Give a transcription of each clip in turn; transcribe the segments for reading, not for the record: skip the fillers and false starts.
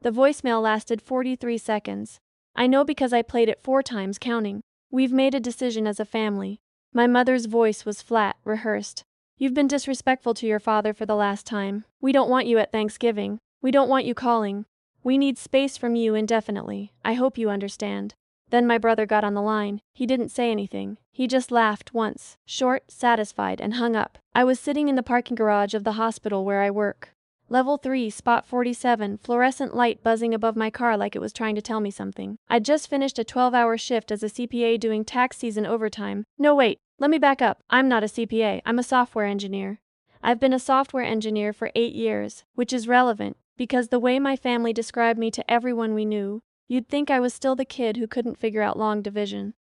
The voicemail lasted 43 seconds. I know because I played it 4 times counting. We've made a decision as a family. My mother's voice was flat, rehearsed. You've been disrespectful to your father for the last time. We don't want you at Thanksgiving. We don't want you calling. We need space from you indefinitely. I hope you understand. Then my brother got on the line. He didn't say anything. He just laughed once, short, satisfied, and hung up. I was sitting in the parking garage of the hospital where I work. Level 3, spot 47, fluorescent light buzzing above my car like it was trying to tell me something. I'd just finished a 12-hour shift as a CPA doing tax season overtime. No, wait, let me back up. I'm not a CPA, I'm a software engineer. I've been a software engineer for 8 years, which is relevant, because the way my family described me to everyone we knew, you'd think I was still the kid who couldn't figure out long division.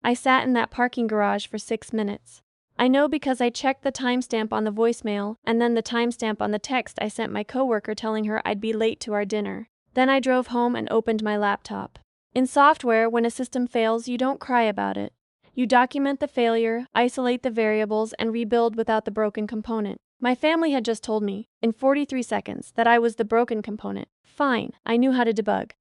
I sat in that parking garage for 6 minutes. I know because I checked the timestamp on the voicemail and then the timestamp on the text I sent my coworker telling her I'd be late to our dinner. Then I drove home and opened my laptop. In software, when a system fails, you don't cry about it. You document the failure, isolate the variables, and rebuild without the broken component. My family had just told me, in 43 seconds, that I was the broken component. Fine, I knew how to debug.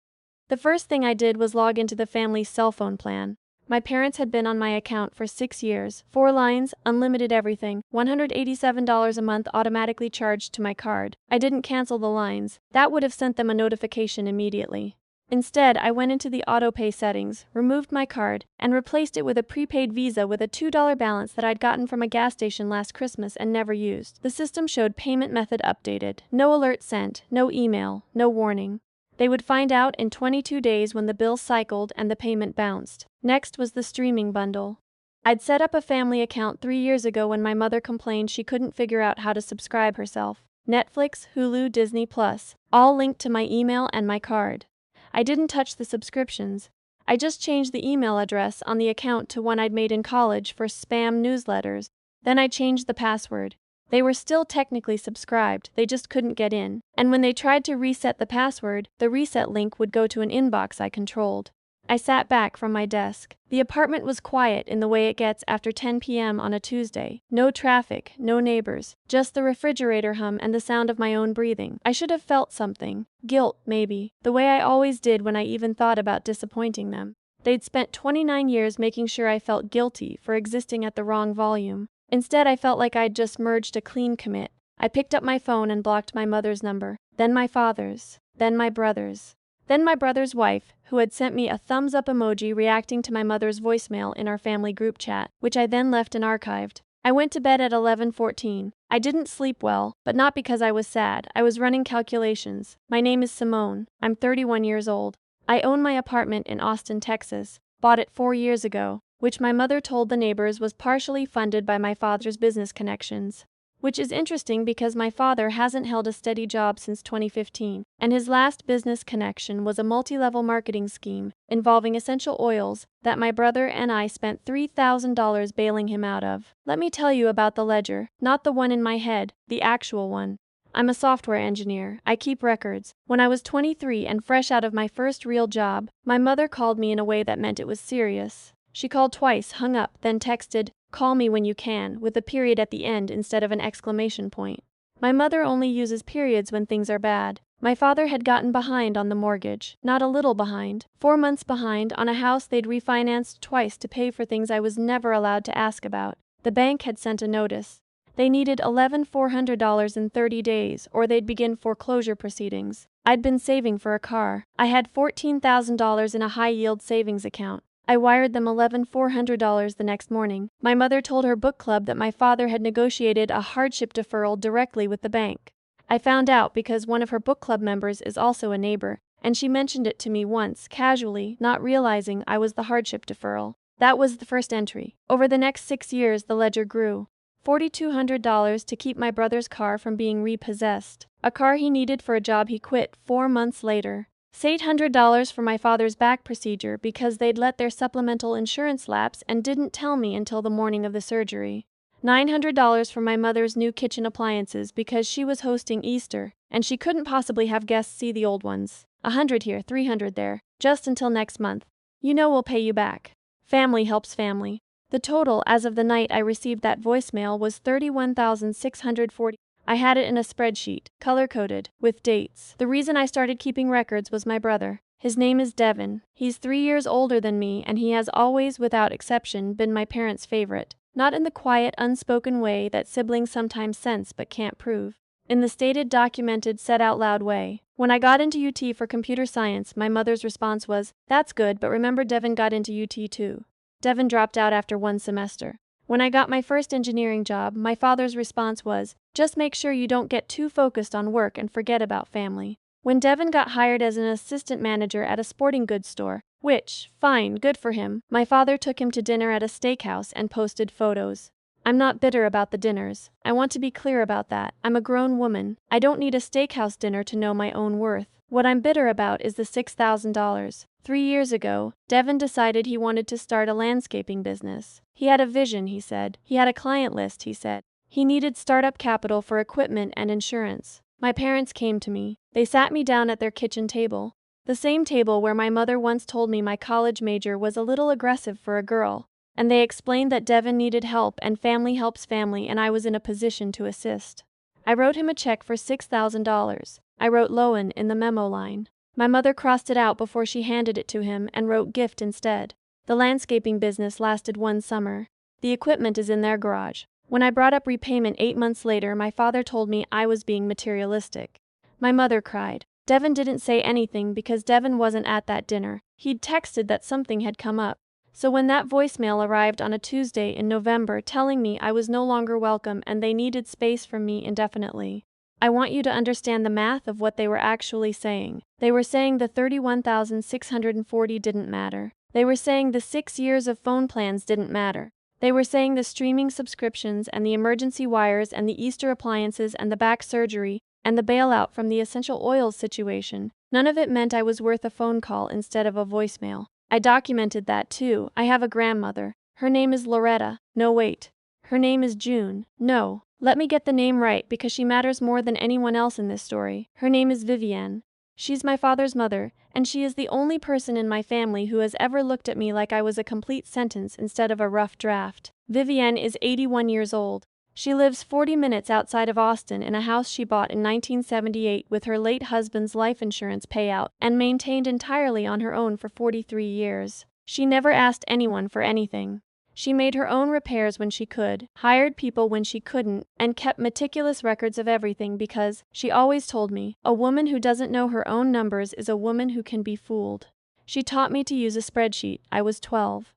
The first thing I did was log into the family's cell phone plan. My parents had been on my account for 6 years, 4 lines, unlimited everything, $187 a month automatically charged to my card. I didn't cancel the lines. That would have sent them a notification immediately. Instead, I went into the autopay settings, removed my card, and replaced it with a prepaid Visa with a $2 balance that I'd gotten from a gas station last Christmas and never used. The system showed payment method updated. No alert sent, no email, no warning. They would find out in 22 days when the bill cycled and the payment bounced. Next was the streaming bundle. I'd set up a family account 3 years ago when my mother complained she couldn't figure out how to subscribe herself. Netflix, Hulu, Disney Plus, all linked to my email and my card. I didn't touch the subscriptions. I just changed the email address on the account to one I'd made in college for spam newsletters. Then I changed the password. They were still technically subscribed, they just couldn't get in. And when they tried to reset the password, the reset link would go to an inbox I controlled. I sat back from my desk. The apartment was quiet in the way it gets after 10 p.m. on a Tuesday. No traffic, no neighbors, just the refrigerator hum and the sound of my own breathing. I should have felt something. Guilt, maybe. The way I always did when I even thought about disappointing them. They'd spent 29 years making sure I felt guilty for existing at the wrong volume. Instead, I felt like I'd just merged a clean commit. I picked up my phone and blocked my mother's number, then my father's, then my brother's. Then my brother's wife, who had sent me a thumbs-up emoji reacting to my mother's voicemail in our family group chat, which I then left and archived. I went to bed at 11:14. I didn't sleep well, but not because I was sad. I was running calculations. My name is Simone. I'm 31 years old. I own my apartment in Austin, Texas. Bought it 4 years ago, which my mother told the neighbors was partially funded by my father's business connections. Which is interesting because my father hasn't held a steady job since 2015, and his last business connection was a multi-level marketing scheme involving essential oils that my brother and I spent $3,000 bailing him out of. Let me tell you about the ledger, not the one in my head, the actual one. I'm a software engineer. I keep records. When I was 23 and fresh out of my first real job, my mother called me in a way that meant it was serious. She called twice, hung up, then texted, "Call me when you can," with a period at the end instead of an exclamation point. My mother only uses periods when things are bad. My father had gotten behind on the mortgage, not a little behind, 4 months behind on a house they'd refinanced twice to pay for things I was never allowed to ask about. The bank had sent a notice. They needed $11,400 in 30 days or they'd begin foreclosure proceedings. I'd been saving for a car. I had $14,000 in a high-yield savings account. I wired them $11,400 the next morning. My mother told her book club that my father had negotiated a hardship deferral directly with the bank. I found out because one of her book club members is also a neighbor, and she mentioned it to me once, casually, not realizing I was the hardship deferral. That was the first entry. Over the next 6 years, the ledger grew. $4,200 to keep my brother's car from being repossessed, a car he needed for a job he quit 4 months later. $800 for my father's back procedure because they'd let their supplemental insurance lapse and didn't tell me until the morning of the surgery. $900 for my mother's new kitchen appliances because she was hosting Easter, and she couldn't possibly have guests see the old ones. $100 here, $300 there, just until next month. You know we'll pay you back. Family helps family. The total as of the night I received that voicemail was $31,640. I had it in a spreadsheet, color-coded, with dates. The reason I started keeping records was my brother. His name is Devin. He's 3 years older than me, and he has always, without exception, been my parents' favorite. Not in the quiet, unspoken way that siblings sometimes sense but can't prove. In the stated, documented, said out loud way. When I got into UT for computer science, my mother's response was, "That's good, but remember Devin got into UT too." Devin dropped out after 1 semester. When I got my first engineering job, my father's response was, "Just make sure you don't get too focused on work and forget about family." When Devin got hired as an assistant manager at a sporting goods store, which, fine, good for him, my father took him to dinner at a steakhouse and posted photos. I'm not bitter about the dinners. I want to be clear about that. I'm a grown woman. I don't need a steakhouse dinner to know my own worth. What I'm bitter about is the $6,000. 3 years ago, Devin decided he wanted to start a landscaping business. He had a vision, he said. He had a client list, he said. He needed startup capital for equipment and insurance. My parents came to me. They sat me down at their kitchen table. The same table where my mother once told me my college major was a little aggressive for a girl. And they explained that Devin needed help and family helps family, and I was in a position to assist. I wrote him a check for $6,000. I wrote Loan in the memo line. My mother crossed it out before she handed it to him and wrote gift instead. The landscaping business lasted 1 summer. The equipment is in their garage. When I brought up repayment 8 months later, my father told me I was being materialistic. My mother cried. Devin didn't say anything because Devin wasn't at that dinner. He'd texted that something had come up. So when that voicemail arrived on a Tuesday in November telling me I was no longer welcome and they needed space from me indefinitely, I want you to understand the math of what they were actually saying. They were saying the $31,640 didn't matter. They were saying the 6 years of phone plans didn't matter. They were saying the streaming subscriptions and the emergency wires and the Easter appliances and the back surgery and the bailout from the essential oils situation. None of it meant I was worth a phone call instead of a voicemail. I documented that too. I have a grandmother. Her name is Loretta. No, wait. Her name is June. No. Let me get the name right because she matters more than anyone else in this story. Her name is Vivienne. She's my father's mother, and she is the only person in my family who has ever looked at me like I was a complete sentence instead of a rough draft. Vivienne is 81 years old. She lives 40 minutes outside of Austin in a house she bought in 1978 with her late husband's life insurance payout and maintained entirely on her own for 43 years. She never asked anyone for anything. She made her own repairs when she could, hired people when she couldn't, and kept meticulous records of everything because, she always told me, a woman who doesn't know her own numbers is a woman who can be fooled. She taught me to use a spreadsheet. I was 12.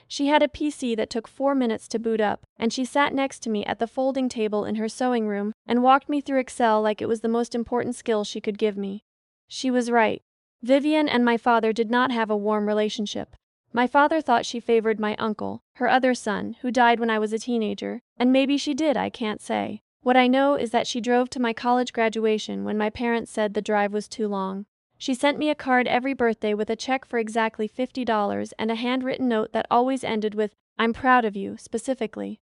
She had a PC that took 4 minutes to boot up, and she sat next to me at the folding table in her sewing room and walked me through Excel like it was the most important skill she could give me. She was right. Vivienne and my father did not have a warm relationship. My father thought she favored my uncle, her other son, who died when I was a teenager, and maybe she did, I can't say. What I know is that she drove to my college graduation when my parents said the drive was too long. She sent me a card every birthday with a check for exactly $50 and a handwritten note that always ended with, "I'm proud of you," specifically.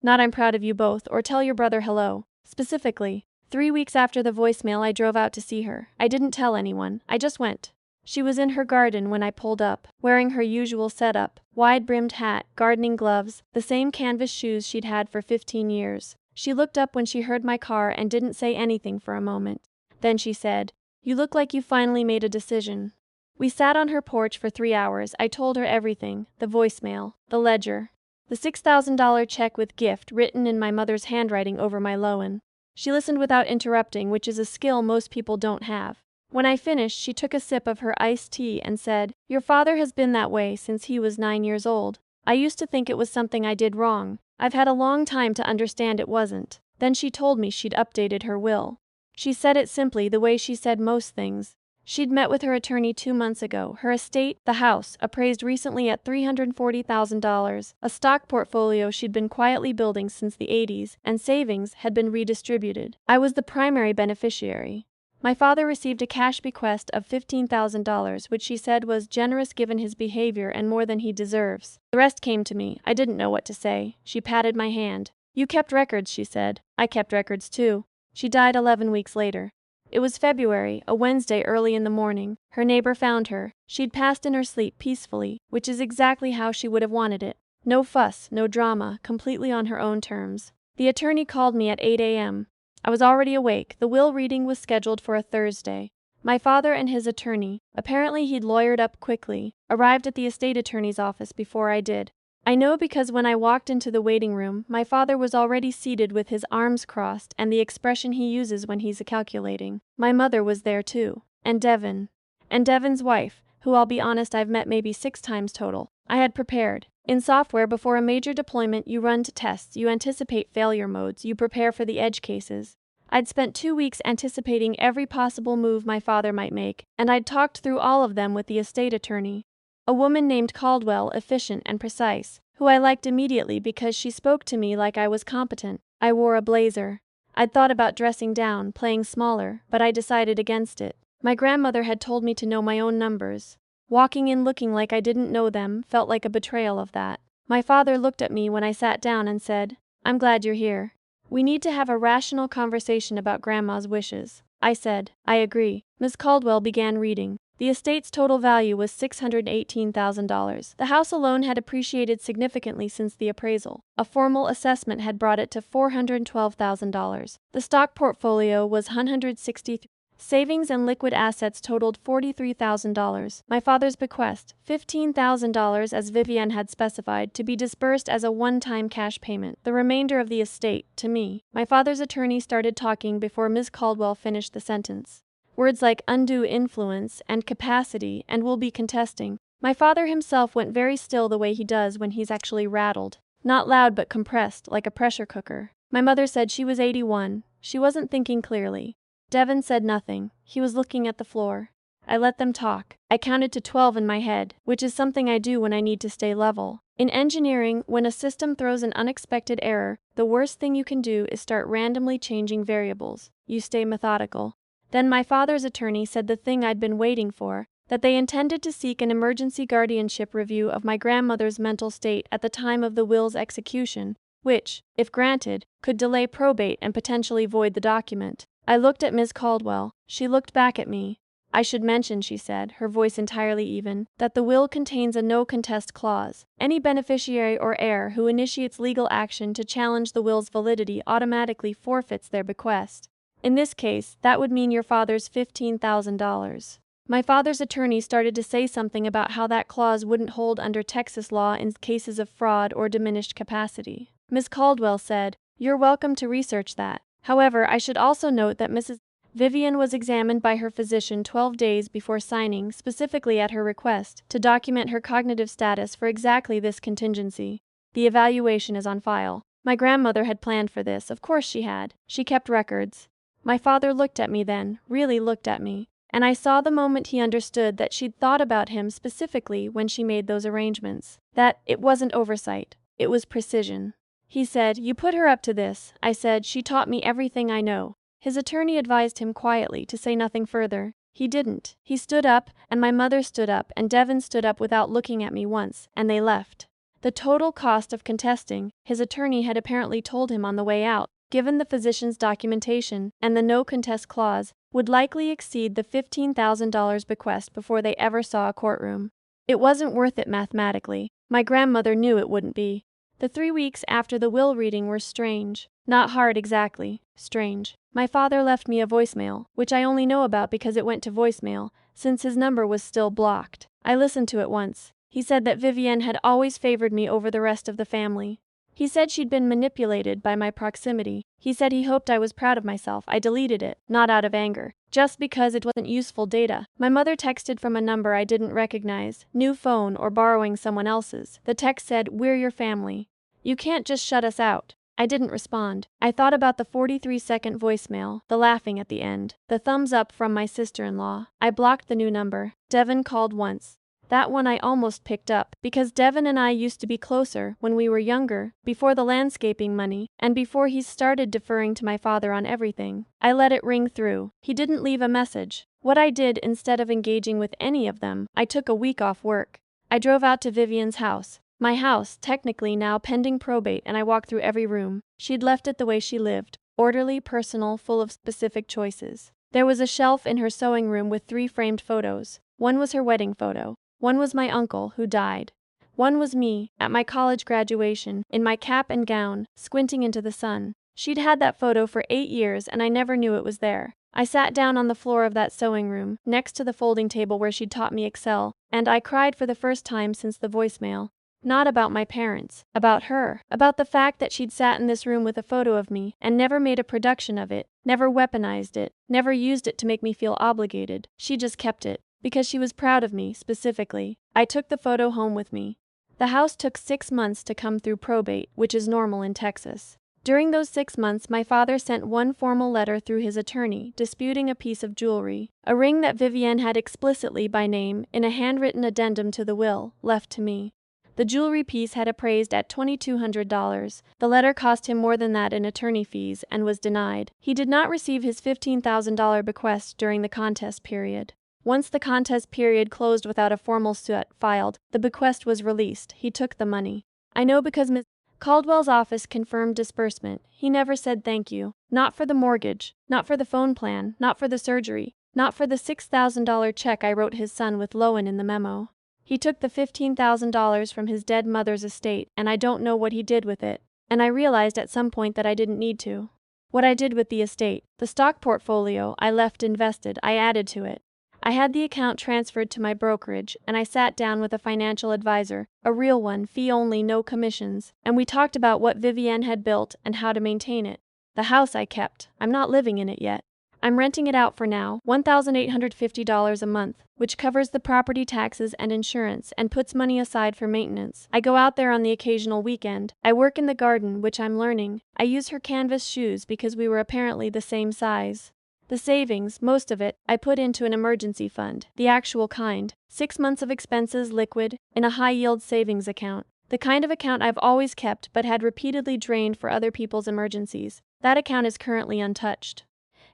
Not "I'm proud of you both" or "tell your brother hello," specifically. 3 weeks after the voicemail, I drove out to see her. I didn't tell anyone. I just went. She was in her garden when I pulled up, wearing her usual setup, wide-brimmed hat, gardening gloves, the same canvas shoes she'd had for 15 years. She looked up when she heard my car and didn't say anything for a moment. Then she said, "You look like you finally made a decision." We sat on her porch for 3 hours. I told her everything, the voicemail, the ledger, the $6,000 check with gift written in my mother's handwriting over my loan. She listened without interrupting, which is a skill most people don't have. When I finished, she took a sip of her iced tea and said, "Your father has been that way since he was 9 years old. I used to think it was something I did wrong. I've had a long time to understand it wasn't." Then she told me she'd updated her will. She said it simply, the way she said most things. She'd met with her attorney 2 months ago. Her estate, the house, appraised recently at $340,000, a stock portfolio she'd been quietly building since the 80s, and savings had been redistributed. I was the primary beneficiary. My father received a cash bequest of $15,000, which she said was generous given his behavior and more than he deserves. The rest came to me. I didn't know what to say. She patted my hand. "You kept records," she said. I kept records too. She died 11 weeks later. It was February, a Wednesday early in the morning. Her neighbor found her. She'd passed in her sleep peacefully, which is exactly how she would have wanted it. No fuss, no drama, completely on her own terms. The attorney called me at 8 a.m. I was already awake. The will reading was scheduled for a Thursday. My father and his attorney, apparently he'd lawyered up quickly, arrived at the estate attorney's office before I did. I know because when I walked into the waiting room, my father was already seated with his arms crossed and the expression he uses when he's calculating. My mother was there too. And Devin. And Devin's wife, who I'll be honest I've met maybe 6 times total. I had prepared. In software, before a major deployment, you run tests, you anticipate failure modes, you prepare for the edge cases. I'd spent 2 weeks anticipating every possible move my father might make, and I'd talked through all of them with the estate attorney. A woman named Caldwell, efficient and precise, who I liked immediately because she spoke to me like I was competent. I wore a blazer. I'd thought about dressing down, playing smaller, but I decided against it. My grandmother had told me to know my own numbers. Walking in looking like I didn't know them felt like a betrayal of that. My father looked at me when I sat down and said, "I'm glad you're here. We need to have a rational conversation about Grandma's wishes." I said, "I agree." Miss Caldwell began reading. The estate's total value was $618,000. The house alone had appreciated significantly since the appraisal. A formal assessment had brought it to $412,000. The stock portfolio was $163,000. Savings and liquid assets totaled $43,000. My father's bequest, $15,000 as Vivienne had specified, to be disbursed as a one-time cash payment. The remainder of the estate, to me. My father's attorney started talking before Ms. Caldwell finished the sentence. Words like undue influence and capacity and will be contesting. My father himself went very still the way he does when he's actually rattled. Not loud but compressed, like a pressure cooker. My mother said she was 81. She wasn't thinking clearly. Devin said nothing. He was looking at the floor. I let them talk. I counted to 12 in my head, which is something I do when I need to stay level. In engineering, when a system throws an unexpected error, the worst thing you can do is start randomly changing variables. You stay methodical. Then my father's attorney said the thing I'd been waiting for, that they intended to seek an emergency guardianship review of my grandmother's mental state at the time of the will's execution, which, if granted, could delay probate and potentially void the document. I looked at Ms. Caldwell. She looked back at me. "I should mention," she said, her voice entirely even, "that the will contains a no-contest clause. Any beneficiary or heir who initiates legal action to challenge the will's validity automatically forfeits their bequest. In this case, that would mean your father's $15,000. My father's attorney started to say something about how that clause wouldn't hold under Texas law in cases of fraud or diminished capacity. Ms. Caldwell said, "You're welcome to research that. However, I should also note that Mrs. Vivienne was examined by her physician 12 days before signing, specifically at her request, to document her cognitive status for exactly this contingency. The evaluation is on file." My grandmother had planned for this, of course she had. She kept records. My father looked at me then, really looked at me, and I saw the moment he understood that she'd thought about him specifically when she made those arrangements. That it wasn't oversight, it was precision. He said, "You put her up to this." I said, "She taught me everything I know." His attorney advised him quietly to say nothing further. He didn't. He stood up, and my mother stood up, and Devin stood up without looking at me once, and they left. The total cost of contesting, his attorney had apparently told him on the way out, given the physician's documentation and the no-contest clause, would likely exceed the $15,000 bequest before they ever saw a courtroom. It wasn't worth it mathematically. My grandmother knew it wouldn't be. The 3 weeks after the will reading were strange. Not hard exactly, strange. My father left me a voicemail, which I only know about because it went to voicemail, since his number was still blocked. I listened to it once. He said that Vivienne had always favored me over the rest of the family. He said she'd been manipulated by my proximity. He said he hoped I was proud of myself. I deleted it, not out of anger, just because it wasn't useful data. My mother texted from a number I didn't recognize, new phone or borrowing someone else's. The text said, "We're your family. You can't just shut us out." I didn't respond. I thought about the 43-second voicemail, the laughing at the end, the thumbs up from my sister-in-law. I blocked the new number. Devin called once. That one I almost picked up, because Devin and I used to be closer when we were younger, before the landscaping money, and before he started deferring to my father on everything. I let it ring through. He didn't leave a message. What I did, instead of engaging with any of them, I took a week off work. I drove out to Vivienne's house. My house, technically now pending probate, and I walked through every room. She'd left it the way she lived, orderly, personal, full of specific choices. There was a shelf in her sewing room with 3 framed photos. One was her wedding photo. One was my uncle, who died. One was me, at my college graduation, in my cap and gown, squinting into the sun. She'd had that photo for 8 years and I never knew it was there. I sat down on the floor of that sewing room, next to the folding table where she'd taught me Excel, and I cried for the first time since the voicemail. Not about my parents, about her, about the fact that she'd sat in this room with a photo of me and never made a production of it, never weaponized it, never used it to make me feel obligated. She just kept it, because she was proud of me, specifically. I took the photo home with me. The house took 6 months to come through probate, which is normal in Texas. During those 6 months, my father sent one formal letter through his attorney disputing a piece of jewelry, a ring that Vivienne had explicitly by name, in a handwritten addendum to the will, left to me. The jewelry piece had appraised at $2,200. The letter cost him more than that in attorney fees and was denied. He did not receive his $15,000 bequest during the contest period. Once the contest period closed without a formal suit filed, the bequest was released. He took the money. I know because Ms. Caldwell's office confirmed disbursement. He never said thank you. Not for the mortgage, not for the phone plan, not for the surgery, not for the $6,000 check I wrote his son with Lowen in the memo. He took the $15,000 from his dead mother's estate, and I don't know what he did with it. And I realized at some point that I didn't need to. What I did with the estate, the stock portfolio I left invested, I added to it. I had the account transferred to my brokerage, and I sat down with a financial advisor, a real one, fee only, no commissions, and we talked about what Vivienne had built and how to maintain it. The house I kept. I'm not living in it yet. I'm renting it out for now, $1,850 a month, which covers the property taxes and insurance and puts money aside for maintenance. I go out there on the occasional weekend. I work in the garden, which I'm learning. I use her canvas shoes because we were apparently the same size. The savings, most of it, I put into an emergency fund, the actual kind, 6 months of expenses liquid, in a high-yield savings account. The kind of account I've always kept but had repeatedly drained for other people's emergencies. That account is currently untouched.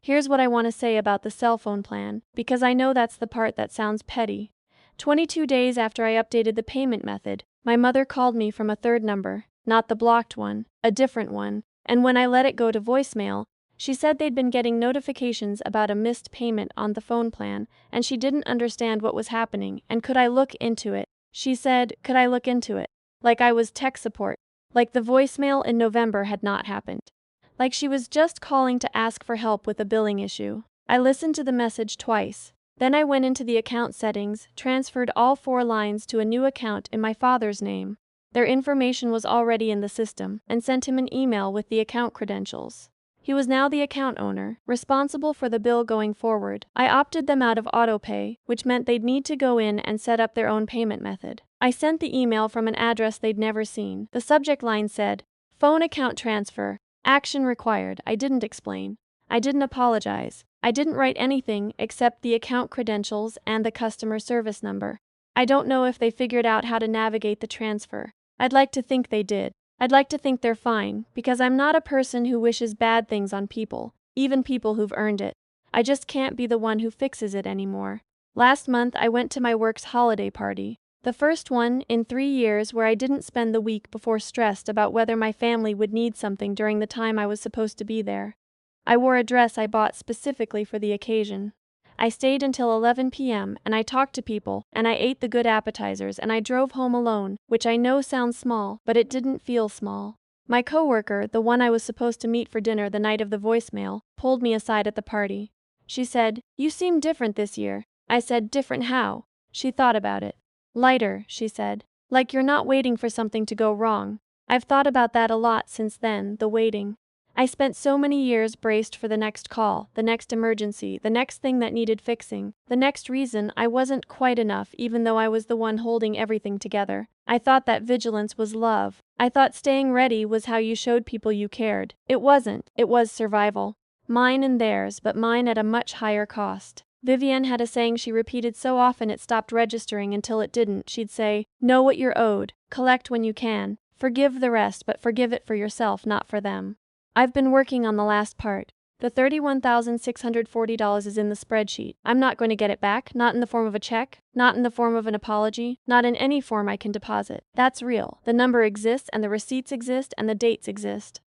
Here's what I want to say about the cell phone plan, because I know that's the part that sounds petty. 22 days after I updated the payment method, my mother called me from a third number, not the blocked one, a different one, and when I let it go to voicemail, she said they'd been getting notifications about a missed payment on the phone plan, and she didn't understand what was happening, and could I look into it? She said, could I look into it? Like I was tech support. Like the voicemail in November had not happened. Like she was just calling to ask for help with a billing issue. I listened to the message twice. Then I went into the account settings, transferred all 4 lines to a new account in my father's name. Their information was already in the system, and sent him an email with the account credentials. He was now the account owner, responsible for the bill going forward. I opted them out of autopay, which meant they'd need to go in and set up their own payment method. I sent the email from an address they'd never seen. The subject line said, "Phone account transfer. Action required." I didn't explain. I didn't apologize. I didn't write anything except the account credentials and the customer service number. I don't know if they figured out how to navigate the transfer. I'd like to think they did. I'd like to think they're fine, because I'm not a person who wishes bad things on people, even people who've earned it. I just can't be the one who fixes it anymore. Last month I went to my work's holiday party. The first one in 3 years where I didn't spend the week before stressed about whether my family would need something during the time I was supposed to be there. I wore a dress I bought specifically for the occasion. I stayed until 11 p.m. and I talked to people, and I ate the good appetizers, and I drove home alone, which I know sounds small, but it didn't feel small. My coworker, the one I was supposed to meet for dinner the night of the voicemail, pulled me aside at the party. She said, "You seem different this year." I said, "Different how?" She thought about it. "Lighter," she said. "Like you're not waiting for something to go wrong." I've thought about that a lot since then, the waiting. I spent so many years braced for the next call, the next emergency, the next thing that needed fixing, the next reason I wasn't quite enough even though I was the one holding everything together. I thought that vigilance was love. I thought staying ready was how you showed people you cared. It wasn't, it was survival. Mine and theirs, but mine at a much higher cost. Vivienne had a saying she repeated so often it stopped registering until it didn't. She'd say, "Know what you're owed, collect when you can, forgive the rest, but forgive it for yourself, not for them." I've been working on the last part. The $31,640 is in the spreadsheet. I'm not going to get it back, not in the form of a check, not in the form of an apology, not in any form I can deposit. That's real. The number exists and the receipts exist and the dates exist.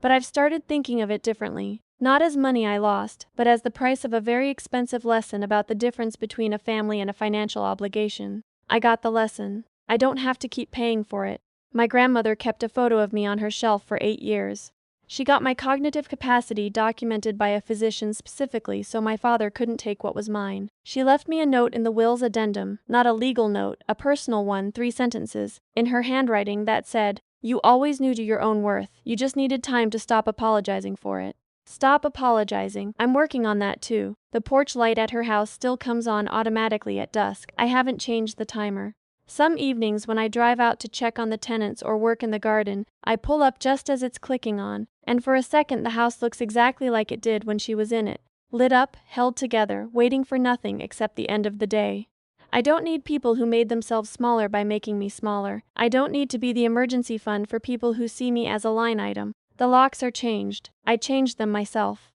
But I've started thinking of it differently. Not as money I lost, but as the price of a very expensive lesson about the difference between a family and a financial obligation. I got the lesson. I don't have to keep paying for it. My grandmother kept a photo of me on her shelf for 8 years. She got my cognitive capacity documented by a physician specifically so my father couldn't take what was mine. She left me a note in the will's addendum, not a legal note, a personal one, 3 sentences, in her handwriting that said, "You always knew your own worth. You just needed time to stop apologizing for it." Stop apologizing. I'm working on that too. The porch light at her house still comes on automatically at dusk. I haven't changed the timer. Some evenings when I drive out to check on the tenants or work in the garden, I pull up just as it's clicking on, and for a second the house looks exactly like it did when she was in it. Lit up, held together, waiting for nothing except the end of the day. I don't need people who made themselves smaller by making me smaller. I don't need to be the emergency fund for people who see me as a line item. The locks are changed. I changed them myself.